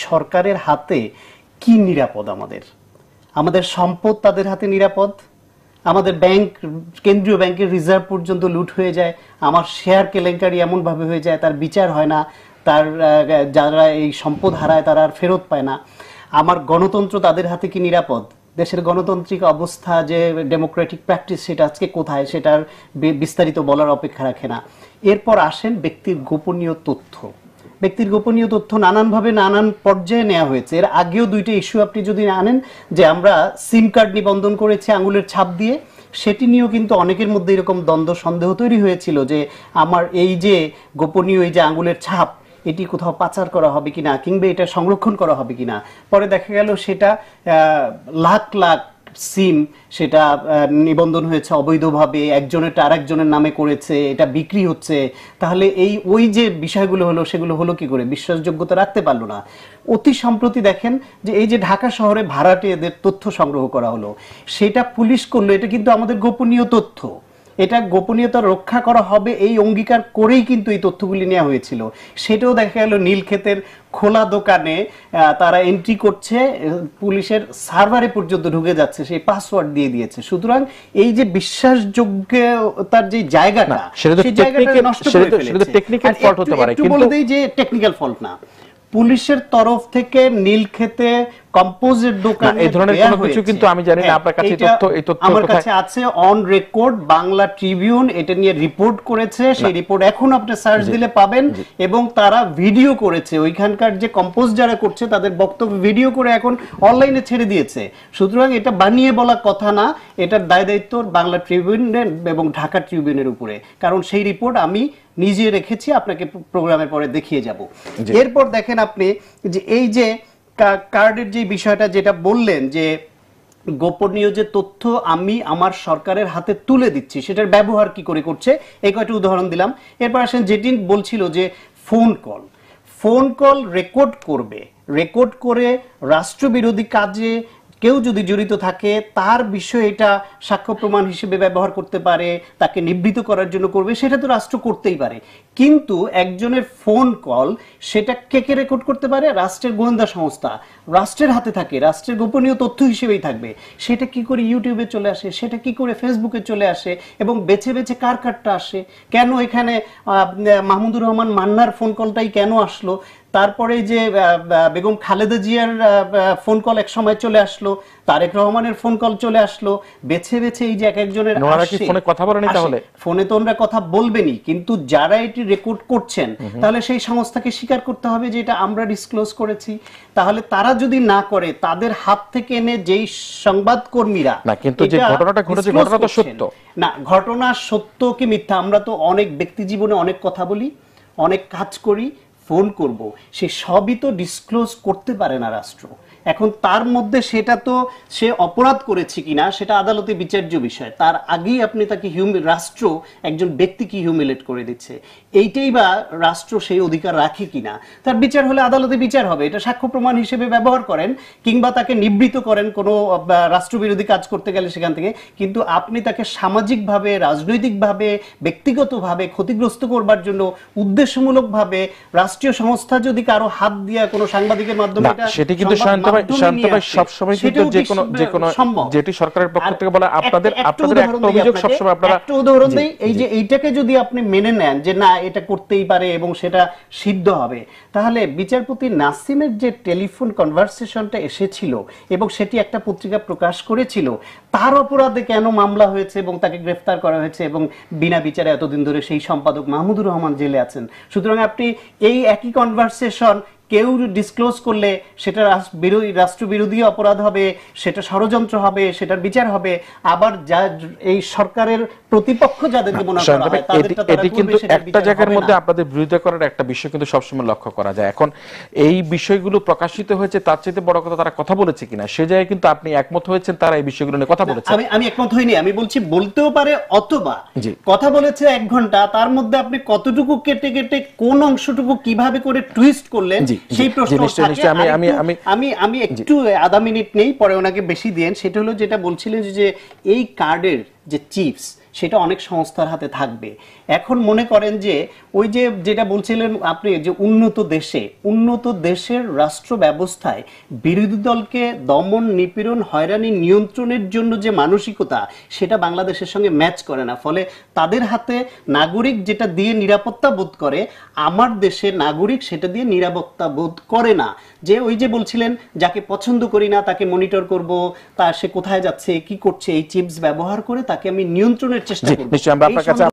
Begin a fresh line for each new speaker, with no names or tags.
সরকারের হাতে কি নিরাপদ? আমাদের সম্পদ তাদের হাতে নিরাপদ? আমাদের ব্যাংক, কেন্দ্রীয় ব্যাংকের রিজার্ভ পর্যন্ত লুট হয়ে যায়, আমার শেয়ার কেলেঙ্কারি এমনভাবে হয়ে যায় তার বিচার হয় না, তার যারা এই সম্পদ হারায় তারা আর ফেরত পায় না। আমার গণতন্ত্র তাদের হাতে কি নিরাপদ? দেশের গণতান্ত্রিক অবস্থা যে ডেমোক্রেটিক প্র্যাকটিস সেটা আজকে কোথায়, সেটার বিস্তারিত বলার অপেক্ষা রাখে না। এরপর আসেন ব্যক্তির গোপনীয় তথ্য। ব্যক্তির গোপনীয় তথ্য নানানভাবে নানান পর্যায়ে নেওয়া হয়েছে। এর আগেও দুইটা ইস্যু আপনি যদি আনেন, যে আমরা সিম কার্ড নিবন্ধন করেছি আঙুলের ছাপ দিয়ে, সেটি নিয়েও কিন্তু অনেকের মধ্যে এরকম দ্বন্দ্ব সন্দেহ তৈরি হয়েছিল যে আমার এই যে গোপনীয় এই যে আঙুলের ছাপ, এটি কোথাও পাচার করা হবে কিনা, কিংবা এটা সংরক্ষণ করা হবে কিনা। পরে দেখা গেল সেটা লাখ লাখ সিম সেটা নিবন্ধন হয়েছে অবৈধভাবে, একজনেরটা আরেকজনের নামে করেছে, এটা বিক্রি হচ্ছে। তাহলে ওই যে বিষয়গুলো হলো, সেগুলো হলো কি করে? বিশ্বাসযোগ্যতা রাখতে পারলো না। অতি সম্প্রতি দেখেন যে এই যে ঢাকা শহরে ভাড়াটিয়াদের তথ্য সংগ্রহ করা হলো, সেটা পুলিশ করলো। এটা কিন্তু আমাদের গোপনীয় তথ্য, এটা গোপনীয়তা রক্ষা করা হবে এই অঙ্গীকার করেই কিন্তু এই তথ্যগুলি নেওয়া হয়েছিল। সেটাও দেখা গেল নীলক্ষেতের খোলা দোকানে তারা এন্ট্রি করছে, পুলিশের সার্ভারে পর্যন্ত ঢুকে যাচ্ছে, সেই পাসওয়ার্ড দিয়ে দিয়েছে। সুতরাং এই যে বিশ্বাসযোগ্যতার যে জায়গাটা, সেই জায়গাটা নষ্ট করে ফেলেছে। একটু বলে দেই যে টেকনিক্যাল ফল্ট না, পুলিশের তরফ থেকে নীলক্ষেতে কম্পোজিট দোকানে
এই ধরনের কোনো কিছু কিন্তু আমি জানি না। আপনার কাছে এই তথ্য
আমার কাছে আছে, অন রেকর্ড, বাংলা ট্রিবিউন এটা নিয়ে রিপোর্ট করেছে। সেই রিপোর্ট এখন আপনি সার্চ দিলে পাবেন। এবং তারা ভিডিও করেছে, ওইখানকার যে কম্পোজ যারা করছে তাদের বক্তব্য ভিডিও করে এখন অনলাইনে ছেড়ে দিয়েছে। সুতরাং এটা বানিয়ে বলা কথা না, এটার দায় দায়িত্ব বাংলা ট্রিবিউনের এবং ঢাকা ট্রিবিউনের উপরে, কারণ সেই রিপোর্ট আমি নিজে রেখেছি, আপনাকে প্রোগ্রামের পরে দেখিয়ে যাব। এরপর দেখেন আপনি যে এই যে কার্ডের যে বিষয়টা যেটা বললেন, যে গোপনীয় যে তথ্য আমি আমার সরকারের হাতে তুলে দিচ্ছি, সেটার ব্যবহার কি করে করছে, এই কয়েকটি উদাহরণ দিলাম। এরপর আসেন যেটি বলছিল যে ফোন কল রেকর্ড করবে, রেকর্ড করে রাষ্ট্রবিরোধী কাজে কেউ যদি জড়িত থাকে তার বিষয়ে এটা সাক্ষ্য প্রমাণ হিসেবে ব্যবহার করতে পারে, তাকে নিবৃত করার জন্য করবে, সেটা তো রাষ্ট্র করতেই পারে। কিন্তু একজনের ফোন কল সেটা কে রেকর্ড করতে পারে? রাষ্ট্রের গোয়েন্দা সংস্থা, রাষ্ট্রের হাতে থাকে, রাষ্ট্রের গোপনীয় তথ্য হিসেবেই থাকবে। সেটা কি করে ইউটিউবে চলে আসে, সেটা কি করে ফেসবুকে চলে আসে, এবং বেছে বেছে কার কারটা আসে, কেন এখানে মাহমুদুর রহমান মান্নার ফোন কলটাই কেন আসলো, তারপরে যে বেগম খালেদা জিয়ার ফোন কল এক সময় চলে আসলো, তারেক রহমানের ফোন কল চলে আসলো, বেছে বেছে এই যে এক একজনের
ফোনে কথা বলেনি। তাহলে
ফোনে তো ওনারা কথা বলবেনই, কিন্তু যারা এটি রেকর্ড করছেন তাহলে সেই সংস্থাকে স্বীকার করতে হবে যে এটা আমরা ডিসক্লোজ করেছি। তাহলে তারা যদি না করে, তাদের হাত থেকে এনে যেই সংবাদকর্মীরা,
না কিন্তু যে ঘটনাটা ঘটেছে ঘটনা তো সত্য
না, ঘটনা সত্য কি মিথ্যা, আমরা তো অনেক ব্যক্তি জীবনে অনেক কথা বলি, অনেক কাজ করি, ফোন করব, সে সবই তো ডিসক্লোজ করতে পারে না রাষ্ট্র। এখন তার মধ্যে সেটা তো সে অপরাধ করেছে কিনা সেটা আদালতে বিচার্য বিষয়, তার আগেই আপনি তাকে রাষ্ট্র একজন ব্যক্তিকে হিউমিলেট করে দিচ্ছে, এইটাই বা রাষ্ট্র সেই অধিকার রাখে কিনা, তার বিচার হলে আদালতে বিচার হবে। এটা সাক্ষ্য প্রমাণ হিসেবে ব্যবহার করেন, কিংবা তাকে নিবৃত করেন কোনো রাষ্ট্রবিরোধী কাজ করতে গেলে সেখান থেকে, কিন্তু আপনি তাকে সামাজিকভাবে, রাজনৈতিকভাবে, ব্যক্তিগতভাবে ক্ষতিগ্রস্ত করবার জন্য উদ্দেশ্যমূলকভাবে রাষ্ট্রীয় সংস্থা যদি কারো হাত দিয়ে কোনো সাংবাদিকের মাধ্যমে,
সেটি কিন্তু শান্ত ভাই সবসময় কিন্তু যে কোনো যেটি সরকারের পক্ষ থেকে বলা, আপনাদের একটা অভিযোগ সবসময় আপনারা
একটা উদাহরণ দেই, এই যে এইটাকে যদি আপনি মেনে নেন যে না এটা করতেই পারে এবং সেটা সিদ্ধ হবে, তাহলে বিচারপতি নাসিমের যে টেলিফোন কনভারসেশনটা এসেছিল এবং সেটি একটা পত্রিকা প্রকাশ করেছিল, তার অপরাধে কেন মামলা হয়েছে এবং তাকে গ্রেফতার করা হয়েছে এবং বিনা বিচারে এতদিন ধরে সেই সম্পাদক মাহমুদুর রহমান জেলে আছেন। সুতরাং আপনি এই একই কনভারসেশন কেউ ডিসক্লোজ করলে সেটা রাষ্ট্রবিরোধী অপরাধ হবে, সেটা ষড়যন্ত্র হবে, সেটার বিচার হবে। আবার যা এই সরকারের প্রতিপক্ষ যাদেরকে মনে করা হয়
এটি কিন্তু একটা জায়গার মধ্যে আপনাদের বিরোধিতা করার একটা বিষয় কিন্তু সবসময় লক্ষ্য করা যায়। এখন এই বিষয়গুলো প্রকাশিত হয়েছে, তার চাইতে বড় কথা তারা কথা বলেছে কিনা সে জায়গায় কিন্তু আপনি একমত হয়েছেন, তারা এই বিষয়গুলো নিয়ে কথা বলেছে।
আমি একমত হইনি, আমি বলছি বলতেও পারে, অথবা কথা বলেছে 1 ঘন্টা, তার মধ্যে আপনি কতটুকু কেটে কেটে কোন অংশটুকু কিভাবে করে টুইস্ট করলেন সেই প্রশ্ন আমি একটু আধা মিনিট নেই, পরে ওনাকে বেশি দেন। সেটা হলো যেটা বলছিলেন যে এই কার্ডের যে চিপস সেটা অনেক সংস্থার হাতে থাকবে। এখন মনে করেন যে ওই যে যেটা বলছিলেন আপনি যে উন্নত দেশের রাষ্ট্র ব্যবস্থায় বিরোধী দলকে দমন নিপীড়ন হয়রানি নিয়ন্ত্রণের জন্য যে মানসিকতা সেটা বাংলাদেশের সঙ্গে ম্যাচ করে না। ফলে তাদের হাতে নাগরিক যেটা দিয়ে নিরাপত্তা বোধ করে, আমার দেশের নাগরিক সেটা দিয়ে নিরাপত্তা বোধ করে না। যে ওই যে বলছিলেন যাকে পছন্দ করি না তাকে মনিটর করব, সে কোথায় যাচ্ছে কি করছে, এই চিপস ব্যবহার করে তাকে আমি নিয়ন্ত্রণের চেষ্টা করব।
নিশ্চয়ই আমরা আপনার কাছে